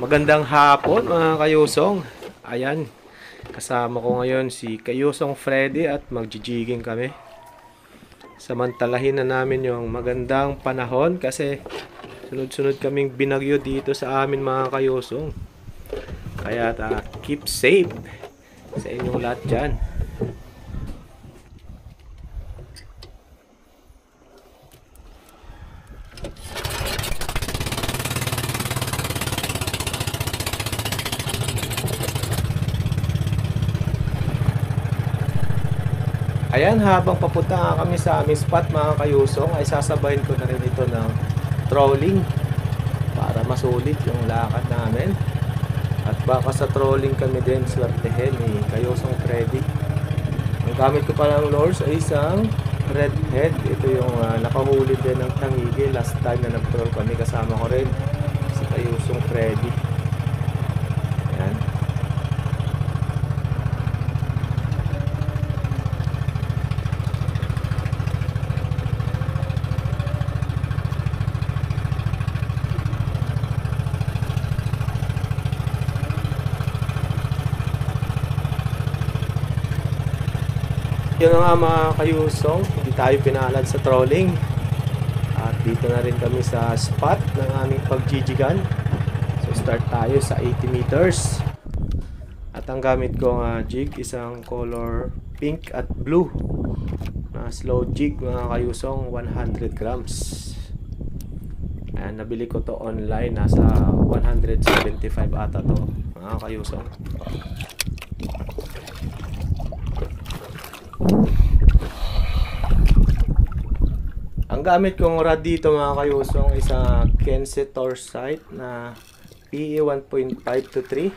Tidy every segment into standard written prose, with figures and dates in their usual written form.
Magandang hapon mga kayusong. Ayan, kasama ko ngayon si Kayusong Freddy at magjijiging kami. Samantalahin na namin yung magandang panahon kasi sunod-sunod kaming binagyo dito sa amin mga kayusong. Kaya keep safe sa inyong lahat dyan. Ayan, habang papunta nga kami sa aming spot mga kayusong, ay sasabayin ko na rin ito ng trolling para masulit yung lakad namin. At baka sa trolling kami din swertehin ni Kayusong Freddy. Ang gamit ko palang lures ay isang redhead. Ito yung nakahuli din ng tangigi last time na nag-troll kami. Kasama ko rin si Kayusong Freddy. Ayan. Yun nga mga kayusong, hindi tayo pinalad sa trolling. At dito na rin kami sa spot ng aming pagjijigan. So start tayo sa 80 meters. At ang gamit kong jig, isang color pink at blue na slow jig mga kayusong, 100 grams. Ayan, nabili ko to online, nasa 175 ata to mga kayusong. Ang gamit kong rod dito mga kayusong is Kense Torsite na PE 1.5 to 3.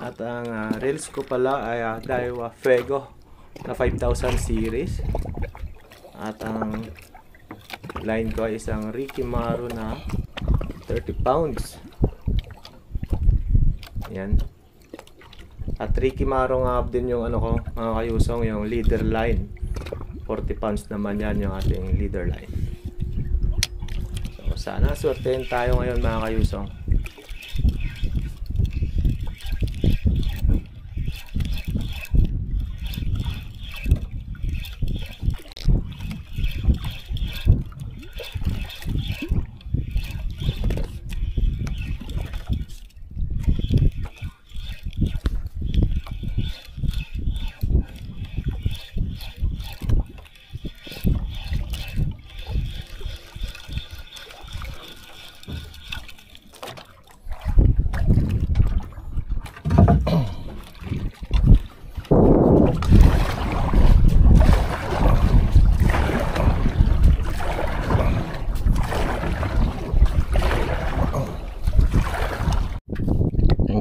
At ang reels ko pala ay Daiwa Fuego na 5000 series. At ang line ko ay isang Rikimaru na 30 pounds. Yan. At Rikimaru nga din yung ano ko mga kayusong, yung leader line. 40 pounds naman yan yung ating leader line. So sana swertein tayo ngayon mga kayusong.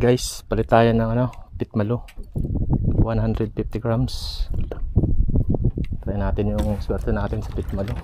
Guys, palit tayo ng pitmalo 150 grams. Try natin yung swerte natin sa pitmalo.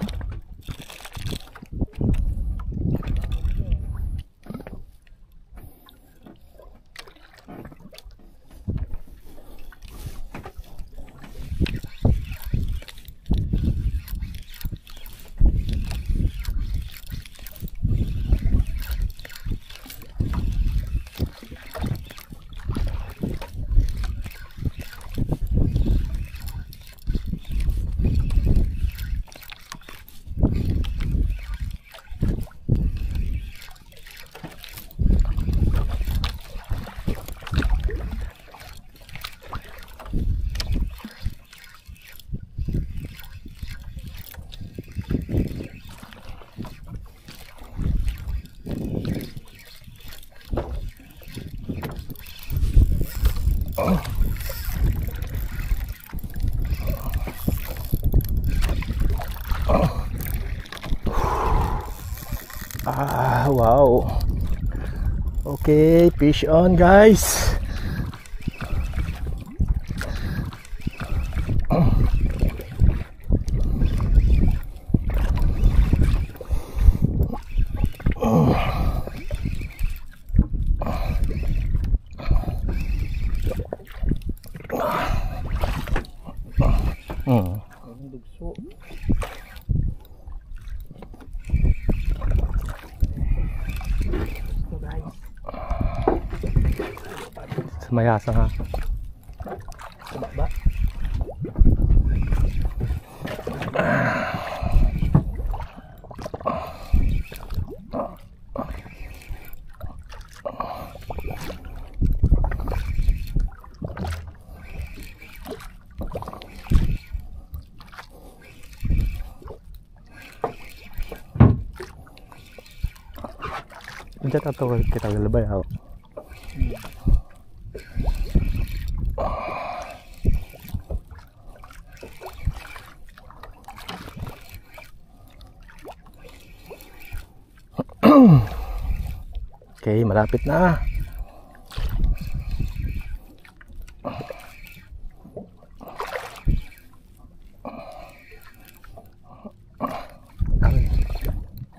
Wow. Okay, fish on guys. Dugso. So guys, mayasa nga. Baba. Hindi tato kita galabay ako. Okay, malapit na.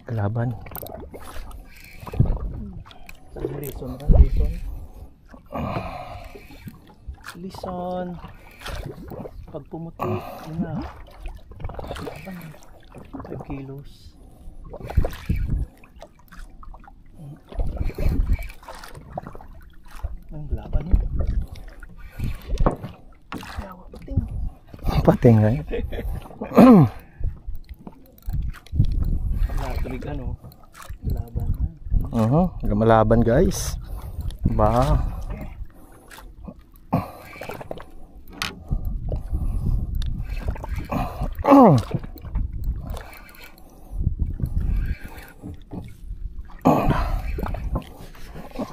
Kalaban. Lison. Pag pumuti, yun na. 5 kilos. Ang laban yun. Yawa, pating. Pating nga yun. Tulig ano. Laban na. Malaban guys. Ba.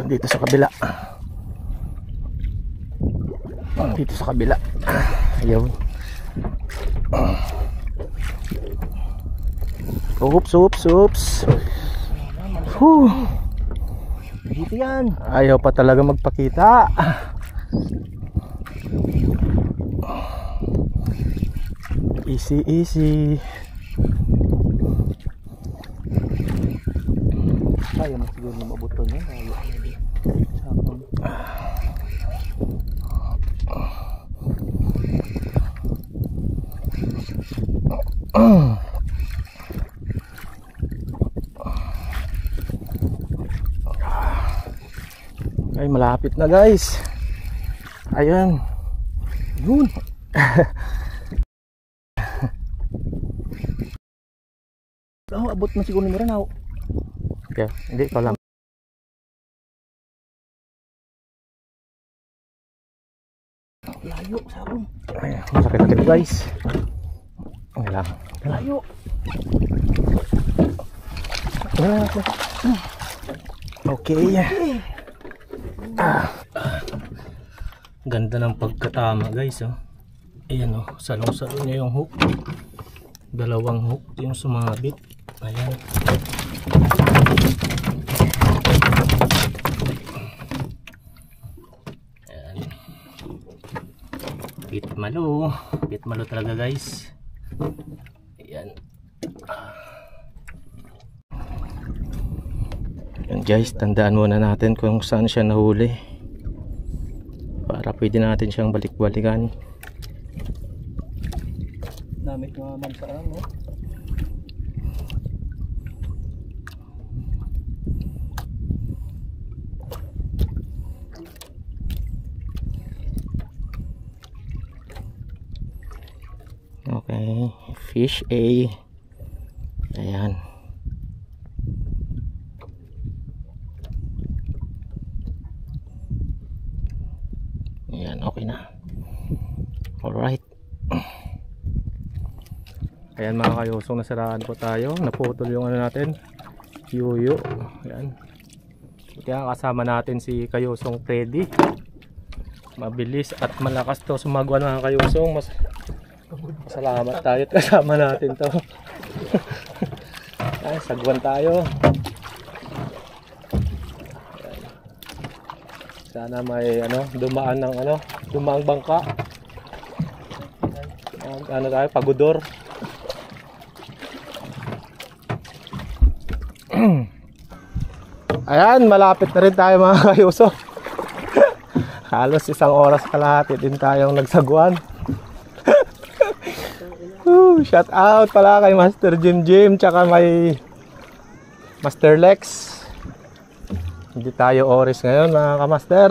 Dito sa kabila. Dito sa kabila. Ayun. Oops. Dito yan. Ayaw pa talaga magpakita. Easy. Ayaw mo siguro na mabuto niya. Ay, malapit na guys. Ayan. Yun. Abot na siguro nila na. Okay, hindi ko lang. Layo, sabong. Ay, masakit-sakit guys. Hindi lang. Layo. Okay. Ganda ng pagkatama guys, oh. Ayan, oh, salong-salong niya yung hook. Dalawang hook yung sumabit. Ayan. Ayan. Pitmalo talaga guys. Ayan. Ayan guys, tandaan muna natin kung saan siya nahuli para pwede natin siyang balik-balikan. Namit mga mansarang, no? Okay, fish A. Ayan. Ayan, okay na. Alright. Ayan mga kayusong, nasiraan po tayo. Naputol yung ano natin, yuyo. Ayan. Kaya kasama natin si Kayusong Teddy. Mabilis at malakas to sumagwan mga kayusong. Salamat tayo at kasama natin to. Ay, sagwan tayo. Ayan. Sana may dumaan ng dumaang bangka. Ano tayo, pagodor. Ayan, malapit na rin tayo mga kayuso. Halos 1 oras kalahati din tayong nagsagwan. Shout out pala kay Master Jim tsaka may Master Lex. Hindi tayo oris ngayon mga kamaster.